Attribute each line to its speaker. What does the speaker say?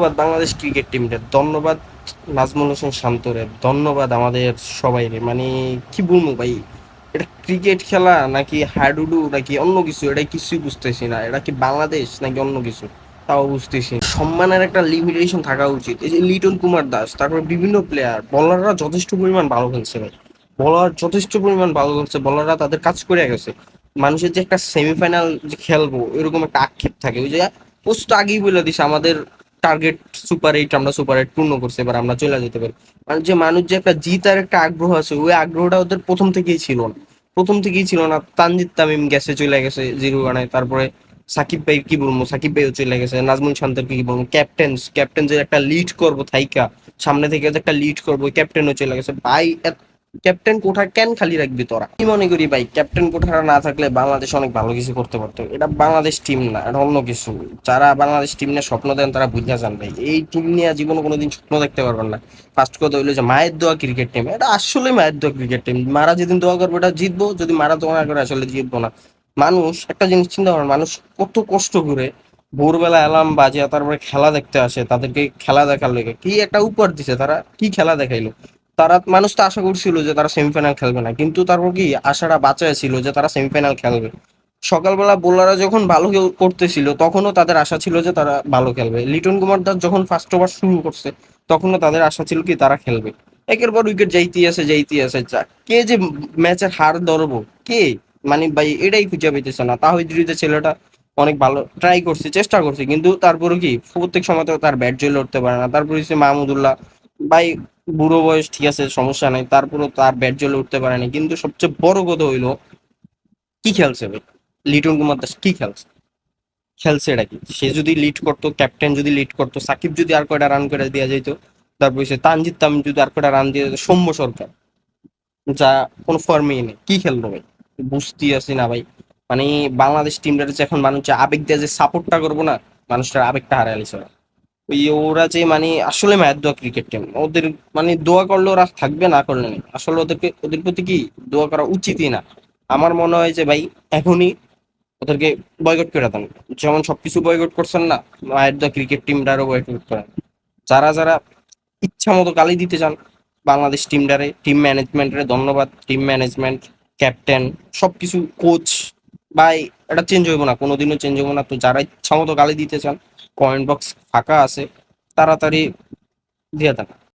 Speaker 1: ধন্যবাদ বাংলাদেশ ক্রিকেট টিমকে, ধন্যবাদ নাজমুল হোসেন শান্তরে, ধন্যবাদ আমাদের সবাই রে। মানে কি বলবো ভাই, এটা ক্রিকেট খেলা নাকি হাডুডু নাকি অন্য কিছু, এটা কিছুই বুঝতেছি না। এটা কি বাংলাদেশ নাকি অন্য কিছু, তাও বুঝতেছি না। সম্মানের একটা লিমিটেশন থাকা উচিত। এই যে লিটন কুমার দাস, তারপর বিভিন্ন প্লেয়ার, বলাররা যথেষ্ট পরিমাণ ভালো খেলছে ভাই। বলার যথেষ্ট পরিমাণ ভালো খেলছে, বলাররা তাদের কাজ করে গেছে। মানুষের যে একটা সেমিফাইনাল যে খেলবো এরকম একটা আক্ষেপ থাকে, ওই যে পোস্ট আগেই বলে দিছে আমাদের টার্গেট সুপার 8, আমরা সুপার 8 পূর্ণ করছি, এবার আমরা চলে যেতে পারি। মানে যে মানুষ যে একটা জিতার একটা আগ্রহ আছে, ওই আগ্রহটা ওদের প্রথম থেকেই ছিল না। প্রথম থেকেই ছিল না। তানজিদ তামিম গেছে, চলে গেছে 0 রানে। তারপরে সাকিব ভাই কি বলবো, সাকিব ভাইও চলে গেছে। নাজমুল শান্তর কি বলবো, ক্যাপ্টেন যে একটা লিড করবো থাইকা, সামনে থেকে যে একটা লিড করবো, ক্যাপ্টেনও চলে গেছে ভাই। ক্যাপ্টেন কোঠা কেন খালি রাখবি তোরা? কি মনে করি ভাই, ক্যাপ্টেন কোঠাটা না থাকলে বাংলাদেশ অনেক ভালো কিছু করতে পারতো। এটা বাংলাদেশ টিম না, এটা অন্য কিছু। যারা বাংলাদেশ টিম নিয়ে স্বপ্ন দেন তারা বুঝা যান ভাই, এই টিম নিয়ে জীবনে কোনোদিন স্বপ্ন দেখতে পারবেন না। ফার্স্ট কথা হইলো যে মায়ের দোয়া ক্রিকেট টিম, এটা আসলে মায়ের দোয়া ক্রিকেট টিম। মারা যেদিন দোয়া করবো এটা জিতবো, যদি মারা দোয়া না করে আসলে জিতবো না। মানুষ একটা জিনিস চিন্তা করেন, মানুষ কত কষ্ট করে ভোরবেলা অ্যালার্ম বাজিয়ে তারপরে খেলা দেখতে আসে। তাদেরকে খেলা দেখার লেগে কি একটা উপহার দিছে, তারা কি খেলা দেখাইলো। তারা, মানুষ তো আশা করছিল যে তারা সেমিফাইনাল খেলবে না, কিন্তু তারপর কি আশাটা বাঁচায় ছিল যে তারা সেমিফাইনাল খেলবে। সকালবেলা বোলাররা যখন ভালো করতেছিল তখনও তাদের আশা ছিল যে তারা ভালো খেলবে। লিটন কুমার দাস যখন ফার্স্ট ওভার শুরু করছে তখনও তাদের আশা ছিল কি তারা খেলবে। একের পর উইকেট যাইতেই আছে যাইতেই আছে, কে যে ম্যাচের হার ধরবো, কে? মানে ভাই এটাই খুঁজে পেতেছে না। তাহিদ ছেলেটা অনেক ভালো ট্রাই করছে, চেষ্টা করছে, কিন্তু তারপরে কি প্রত্যেক সময় তো তার ব্যাট জ্বলে উঠতে পারে না। তারপরে হচ্ছে মাহমুদুল্লাহ ভাই, বুড়ো বয়স ঠিক আছে, সমস্যা নাই, তারপরেও তার ব্যাট জ্বলে উঠতে পারেনি। কিন্তু সবচেয়ে বড় কথা হইলো, কি খেলছে ভাই লিটন কুমার দাস, কি খেলছে? খেলছে এটা কি? সে যদি লিড করতো, ক্যাপ্টেন যদি লিড করতো, সাকিব যদি আর কয়টা রান করে দেওয়া যেত, তারপর সে তানজিদ তামিম যদি আর কয়টা রান দিয়ে দিত, সৌম্য সরকার যা কোনো ফর্মেই নেই, কি খেলবো ভাই? বুঝতেই আছি না ভাই। মানে বাংলাদেশ টিমটার যে এখন মানুষ যে আবেগ দিয়ে যে সাপোর্টটা করবো না, মানুষটার আবেগটা হারাই গেছে। ওই ওরা যে মানে আসলে ম্যাচ দোয়া ক্রিকেট টিম, ওদের মানে দোয়া করলে ওরা থাকবে, না করলে নেই। আসলে ওদেরকে, ওদের প্রতি কি দোয়া করা উচিতই না। আমার মনে হয় যে ভাই এখনই ওদেরকে বয়কট করে দেন। যেমন সবকিছু বয়কট করছেন না, মায়ের দোয়া ক্রিকেট টিমটারও বয়কট করেন। যারা যারা ইচ্ছা মতো গালি দিতে চান বাংলাদেশ টিমটারে, টিম ম্যানেজমেন্টের ধন্যবাদ। টিম ম্যানেজমেন্ট, ক্যাপ্টেন, সবকিছু, কোচ ভাই, এটা চেঞ্জ হইব না, কোনোদিনও চেঞ্জ হইব না। তো যারা ইচ্ছা মতো গালি দিতে চান, কমেন্ট বক্স ফাঁকা আছে, তাড়াতাড়ি দিয়ে দেন।